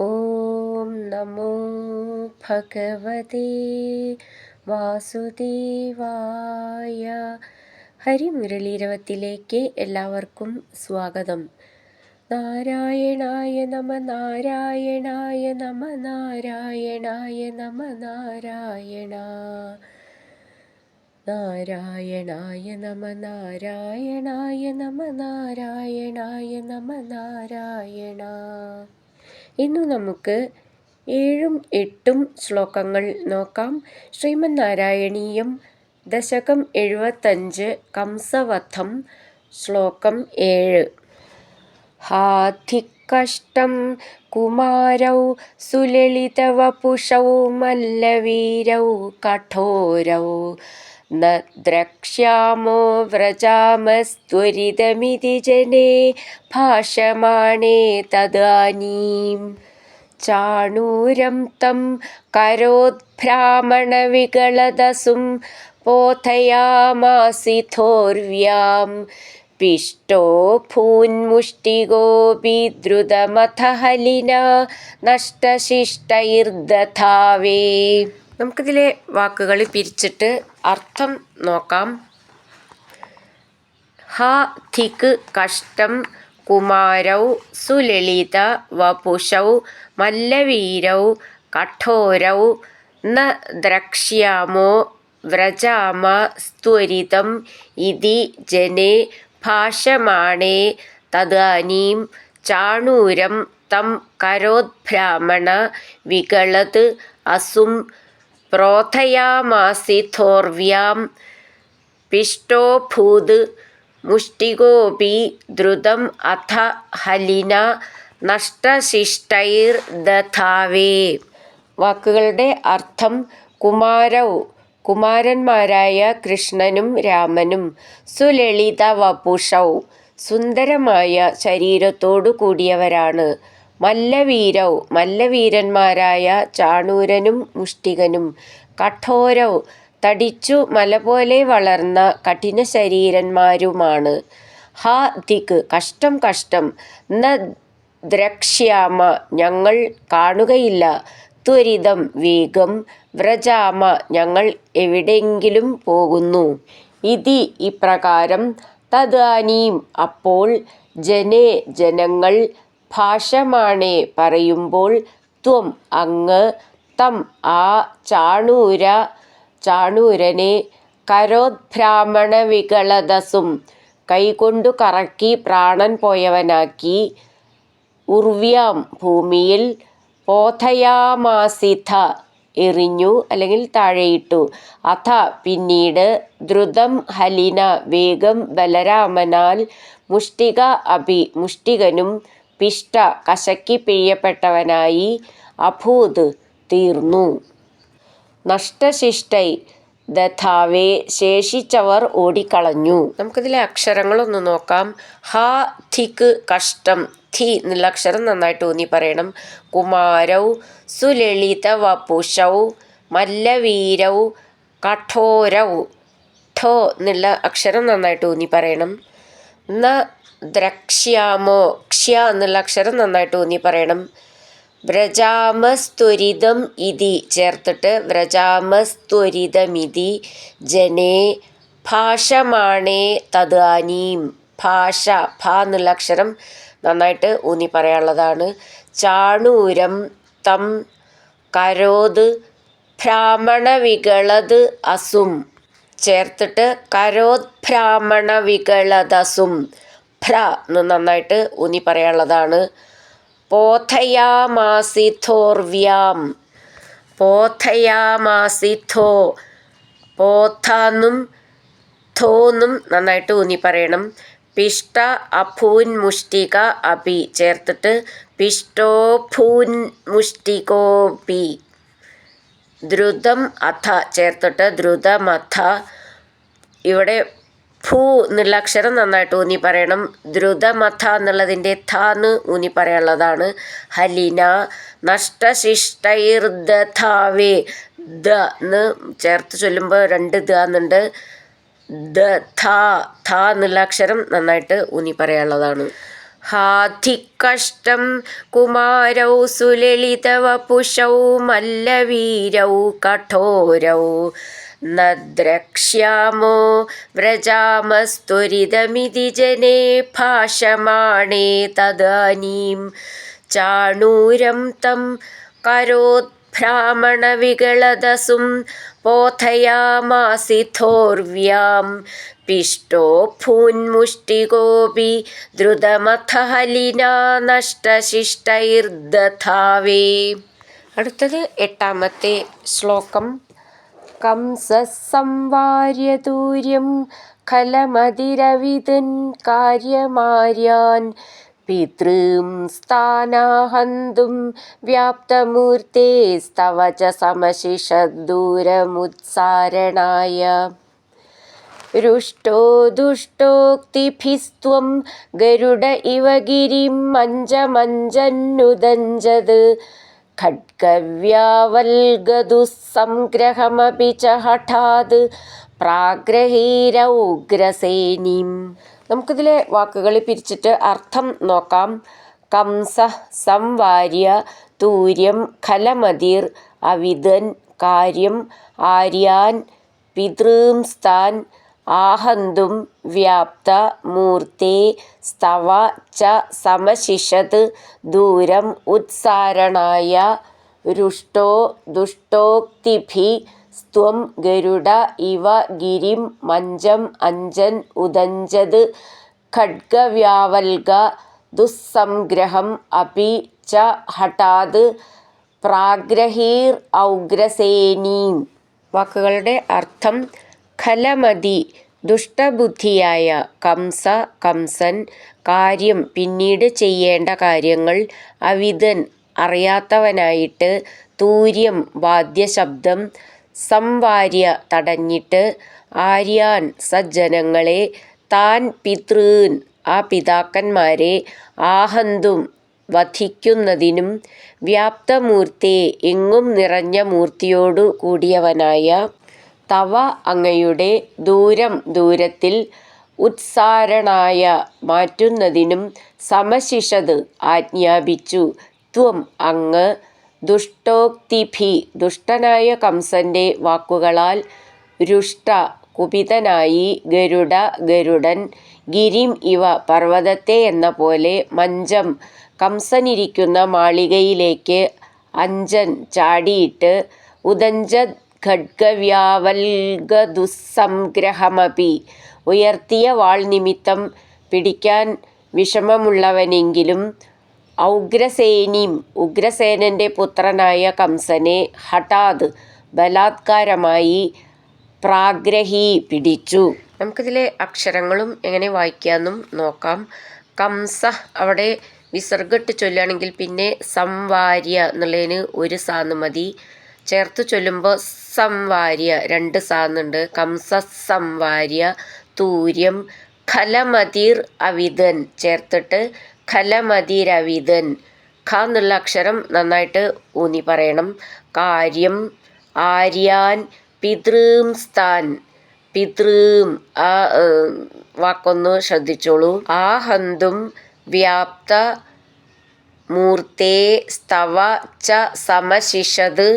ഓം നമോ ഭഗവതേ വാസുദേവായ. ഹരിമുരളീരവത്തിലേക്ക് എല്ലാവർക്കും സ്വാഗതം. നാരായണായ നമ നാരായണായ നമ നാരായണായ നമ നാരായണ നാരായണായ നമ നാരായണായ നമ നാരായണായ നമ നാരായണ. ഇന്നു നമുക്ക് 7ഉം 8ഉം ശ്ലോകങ്ങൾ നോക്കാം. ശ്രീമന്നാരായണീയം ദശകം 75 കംസവധം ശ്ലോകം 7. ഹാധികഷ്ടം കുമാരൗ സുലളിതവപുഷൗ മല്ലവീരൗ കഠോരൗ ന ദ്രക്ഷ്യാമോ വ്രജാമസ്ത്വരിതമിതി ജനേ ഭാഷമാണേ തദാനീം. ചാണൂരം തം കരോദ്ഭ്രാമണവികളദസും പോഥയാമാസിഥോർവ്യാം. പിഷ്ടോ ഭൂന്മുഷ്ടികോപി ദ്രുതമഥ ഹലിനാ നഷ്ടശിഷ്ടൈർദധാവേ. നമുക്കിതിലെ വാക്കുകൾ പിരിച്ചിട്ട് അർത്ഥം നോക്കാം. ഹാ ധിക് കഷ്ടം കുമാരൗ സുലളിത വപുഷൗ മല്ലവീരൗ കഠോരൗ ന ദ്രക്ഷ്യാമോ വ്രജാമ സ്ത്വരിതം ഇതി ജനേ ഭാഷമാണേ തദാനീം. ചാണൂരം തം കരോദ്ഭ്രാമണ വികളത് അസും പ്രോഥയാമാസിഥോർവ്യാം. പിഷ്ടോഭൂത് മുഷ്ടികോപി ദ്രുതം അഥ ഹലിനാ നഷ്ടശിഷ്ടൈർദധാവേ. വാക്കുകളുടെ അർത്ഥം: കുമാരൗ കുമാരന്മാരായ കൃഷ്ണനും രാമനും, സുലളിത വപുഷൗ സുന്ദരമായ ശരീരത്തോടു കൂടിയവരാണ്, മല്ലവീരൗ മല്ലവീരന്മാരായ ചാണൂരനും മുഷ്ടികനും, കഠോരൗ തടിച്ചു മല പോലെ വളർന്ന കഠിന ശരീരന്മാരുമാണ്. ഹാ ധിക് കഷ്ടം കഷ്ടം, ന ദ്രക്ഷ്യാമ ഞങ്ങൾ കാണുകയില്ല, ത്വരിതം വേഗം, വ്രജാമ ഞങ്ങൾ എവിടെയെങ്കിലും പോകുന്നു, ഇതി ഇപ്രകാരം, തദാനീം അപ്പോൾ, ജനേ ജനങ്ങൾ, ഭാഷമാണേ പറയുമ്പോൾ, ത്വം അങ്ങ്, തം ആ ചാണൂര ചാണൂരനെ, കരോദ്ഭ്രാമണ വികളദസും കൈകൊണ്ടു കറക്കി പ്രാണൻ പോയവനാക്കി, ഉർവ്യാം ഭൂമിയിൽ, പോഥയാമാസിഥ എറിഞ്ഞു അല്ലെങ്കിൽ താഴെയിട്ടു, അഥ പിന്നീട്, ദ്രുതം ഹലിന വേഗം ബലരാമനാൽ, മുഷ്ടിക അഭി മുഷ്ടികനും, പിഷ്ട കശക്കി പിഴിയപ്പെട്ടവനായി, അഭൂത് തീർന്നു, നഷ്ടശിഷ്ടൈ ദധാവേ ശേഷിച്ചവർ ഓടിക്കളഞ്ഞു. നമുക്കിതിലെ അക്ഷരങ്ങളൊന്ന് നോക്കാം. ഹാ ധിക് കഷ്ടം, ധി എന്നുള്ള അക്ഷരം നന്നായിട്ട് ഊന്നി പറയണം. കുമാരൗ സുലളിത വപുഷൗ മല്ലവീരൗ കഠോരൗ, ഠോ എന്നുള്ള അക്ഷരം നന്നായിട്ട് ഊന്നി പറയണം. ന ദ്രക്ഷ്യാമോ, ക്ഷ്യ എന്നുള്ള അക്ഷരം നന്നായിട്ട് ഊന്നി പറയണം. വ്രജാമസ്ത്വരിതം ഇതി ചേർത്തിട്ട് വ്രജാമസ്ത്വരിതമിതി ജനേ ഭാഷമാണേ തദാനീം. ഭാഷ ഭ എന്നുള്ള അക്ഷരം നന്നായിട്ട് ഊന്നി പറയാനുള്ളതാണ്. ചാണൂരം തം കരോത് ഭ്രാമണ വികളത് അസും ചേർത്തിട്ട് കരോദ്ഭ്രാമണ വികളദസും, ഭ്ര എന്ന് നന്നായിട്ട് ഊന്നി പറയാനുള്ളതാണ്. പോഥയാമാസിഥോർവ്യാം, പോഥയാമാസിഥോ, പോഥാന്നും ഥോന്നും നന്നായിട്ട് ഊന്നി പറയണം. പിഷ്ട അഭൂൻ മുഷ്ടിക അപി ചേർത്തിട്ട് പിഷ്ടോഭൂൻ മുഷ്ടികോപി. ദ്രുതം അഥ ചേർത്തിട്ട് ദ്രുതമഥ. ഇവിടെ ഭൂ എന്നുള്ള അക്ഷരം നന്നായിട്ട് ഊന്നി പറയണം. ദ്രുതമഥ എന്നുള്ളതിൻ്റെ ഥ എന്ന് ഊന്നി പറയാനുള്ളതാണ്. ഹലിന നഷ്ടശിഷ്ടൈർദധാവേ, ദ എന്ന് ചേർത്ത് ചൊല്ലുമ്പോൾ 2 ദ എന്നുണ്ട്. ദ ഥ ഥ എന്നുള്ള അക്ഷരം നന്നായിട്ട് ഊന്നി പറയാനുള്ളതാണ്. ഹാധികഷ്ടം കുമാരൗ സുലളിതവപുഷൗ മല്ലവീരൗ കഠോരൗ ന ദ്രക്ഷ്യാമോ വ്രജാമസ്ത്വരിതമിതി ജനേ ഭാഷമാണേ തദാനീം ചാണൂരം തം കരോദ്ഭ്രാമണവികളദസും പോഥയാമാസിഥോർവ്യാം പിഷ്ടോ ഭൂന്മുഷ്ടികോപി ദ്രുതമഥ ഹലിനാ നഷ്ടശിഷ്ടൈർദധാവേ. അടുത്തത് 8ാമത്തെ ശ്ലോകം. കംസസംവാര്യ ദൂര്യം ഖലമതിരവിദൻ കാര്യമാര്യാൻ പിതൃം സ്ഥാനാഹന്തും വ്യാപ്തമൂർത്തേസ്തവ ച സമശിഷദ്ദൂരമുത്സാരണായ രുഷ്ടോ ദുഷ്ടോക്തിഭിസ്ത്വം ഗരുഡ ഇവ ഗിരിം മഞ്ജമഞ്ജന്നുദഞ്ജത് ഖഡ്ഗവ്യാവൽഗദുസ്സംഗ്രഹമപി ച ഹഠാത് പ്രാഗ്രഹീരൗഗ്രസേനീം. നമുക്കിതിലെ വാക്കുകൾ പിരിച്ചിട്ട് അർത്ഥം നോക്കാം. കംസ സംവാര്യ തൂര്യം ഖലമതിർ അവിദൻ കാര്യം ആര്യാൻ പിതൃംസ്താൻ ആഹന്തും വ്യാപ്ത മൂർത്തേ സ്തവ ച സമശിഷത് ദൂരം ഉത്സാരണായ രുഷ്ടോ ദുഷ്ടോക്തിഭി സ്ത്വം ഗരുഡ ഇവ ഗിരിം മഞ്ജം അഞ്ജൻ ഉദഞ്ജത് ഖഡ്ഗവ്യാവൽഗ ദുസ്സംഗ്രഹം അപി ച ഹഠാത് പ്രാഗ്രഹീർ ഔഗ്രസേനീം. വാക്കുകളുടെ അർത്ഥം. ഖലമതി ദുഷ്ടബുദ്ധിയായ കംസ കംസൻ കാര്യം പിന്നീട് ചെയ്യേണ്ട കാര്യങ്ങൾ അവിദൻ അറിയാത്തവനായിട്ട് തൂര്യം വാദ്യശബ്ദം സംവാര്യ തടഞ്ഞിട്ട് ആര്യാൻ സജ്ജനങ്ങളെ താൻ പിതൃൻ ആ പിതാക്കന്മാരെ ആഹന്തും വധിക്കുന്നതിനും വ്യാപ്തമൂർത്തേ എങ്ങും നിറഞ്ഞ മൂർത്തിയോടു കൂടിയവനായ തവ അങ്ങയുടെ ദൂരം ദൂരത്തിൽ ഉത്സാരണായ മാറ്റുന്നതിനും സമശിഷത് ആജ്ഞാപിച്ചു ത്വം അങ്ങ് ദുഷ്ടോക്തിഭി ദുഷ്ടനായ കംസന്റെ വാക്കുകളാൽ രുഷ്ട കുപിതനായി ഗരുഡ ഗരുഡൻ ഗിരിം ഇവ പർവ്വതത്തെ എന്ന പോലെ മഞ്ചം കംസനിരിക്കുന്ന മാളികയിലേക്ക് അഞ്ജൻ ചാടിയിട്ട് ഉദഞ്ജത് ഖഡ്ഗവ്യാവൽഗദുസ്സംഗ്രഹമപി ഉയർത്തിയ വാൾ നിമിത്തം പിടിക്കാൻ വിഷമമുള്ളവനെങ്കിലും ഔഗ്രസേനീം ഉഗ്രസേനന്റെ പുത്രനായ കംസനെ ഹഠാത് ബലാത്കാരമായി പ്രാഗ്രഹി പിടിച്ചു. നമുക്കിതിലെ അക്ഷരങ്ങളും എങ്ങനെ വായിക്കാമെന്നും നോക്കാം. കംസ അവിടെ വിസർഗിട്ട് ചൊല്ലുകയാണെങ്കിൽ പിന്നെ സംവാര്യ എന്നുള്ളതിന് ഒരു സാന്ന് മതി. ചേർത്ത് ചൊല്ലുമ്പോൾ സംവാര്യ 2 സാന്നുണ്ട്. കംസ സംവാര്യ തൂര്യം ഖലമതിർ അവിദൻ ചേർത്തിട്ട് ഖലമതിരവിദൻ. ഖ എന്നുള്ള അക്ഷരം നന്നായിട്ട് ഊന്നി പറയണം. കാര്യം ആര്യാൻ പിതൃംസ്താൻ പിതൃം ആ വാക്കൊന്ന് ശ്രദ്ധിച്ചോളൂ. ആഹന്തും വ്യാപ്ത മൂർത്തേ സ്തവ ച സമശിഷത്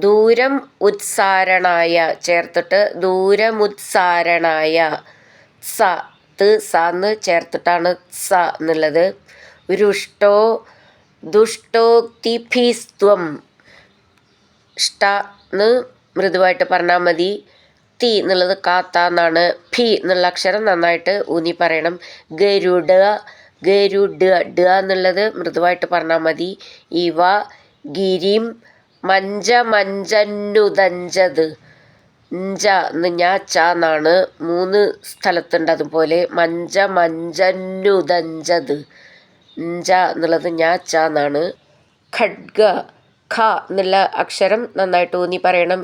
ദൂരം ഉത്സാരണായ ചേർത്തിട്ട് ദൂരമുത്സാരണായ സ സാന്ന് ചേർത്തിട്ടാണ് സ എന്നുള്ളത്. രുഷ്ടോ ദുഷ്ടോക്തിഭിസ്ത്വം ഷ്ട എന്ന് മൃദുവായിട്ട് പറഞ്ഞാൽ മതി. തി എന്നുള്ളത് കാത്ത എന്നാണ്. ഭി എന്നുള്ള അക്ഷരം നന്നായിട്ട് ഊന്നി പറയണം. ഗരുഡ ഗരുഡ ഡ എന്നുള്ളത് മൃദുവായിട്ട് പറഞ്ഞാൽ മതി. ഇവ ഗിരിം മഞ്ജമഞ്ജന്നുദഞ്ജത് ഞ്ച എന്ന് ഞാൻ ച എന്നാണ് 3 സ്ഥലത്തുണ്ട്. അതുപോലെ മഞ്ജമഞ്ജന്നുദഞ്ജത് ഞ്ച എന്നുള്ളത് ഞാൻ ച എന്നാണ്. ഖഡ്ഗ ഖ എന്നുള്ള അക്ഷരം നന്നായിട്ട് ഊന്നി പറയണം.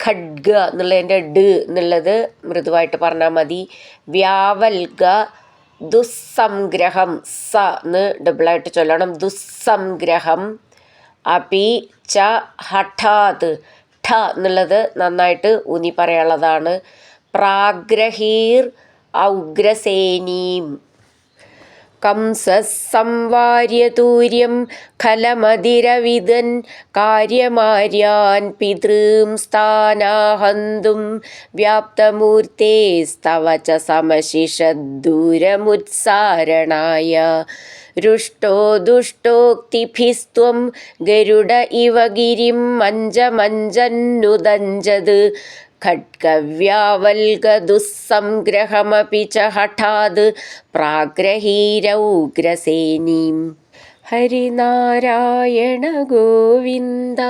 ഖഡ്ഗ എന്നുള്ളതിൻ്റെ ഡ് എന്നുള്ളത് മൃദുവായിട്ട് പറഞ്ഞാൽ മതി. വ്യാവൽഗ ദുസ്സംഗ്രഹം സ എന്ന് ഡബിളായിട്ട് ചൊല്ലണം. ദുസ്സംഗ്രഹം അപി ച ഹഠാത് ഠ എന്നുള്ളത് നന്നായിട്ട് ഊന്നി പറയാനുള്ളതാണ്. പ്രാഗ്രഹീർ ഔഗ്രസേനീം കംസസംവാര്യതൂര്യം ഖലമതിരവിദൻ കാര്യമാര്യാൻ പിതॄംസ്ഥാനാഹന്തും വ്യാപ്തമൂർത്തേസ്തവ ച സമശിഷദ്ദൂരമുത്സാരണായ രുഷ്ടോ ദുഷ്ടോക്തിഭിസ്ത്വം ഗരുഡ ഇവ ഗിരിം മഞ്ജമഞ്ജന്നുദഞ്ജത് ഖഡ്ഗവ്യാവൽഗദുസ്സംഗ്രഹമപി ച ഹഠാത് പ്രാഗ്രഹീരൗഗ്രസേനീം. ഹരിനാരായണ ഗോവിന്ദ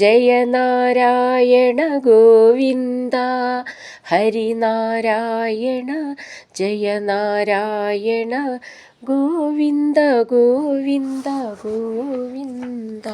ജയ നാരായണ ഗോവിന്ദ ഹരിനാരായണ ജയ നാരായണ ഗോവിന്ദ ഗോവിന്ദ ഗോവിന്ദ.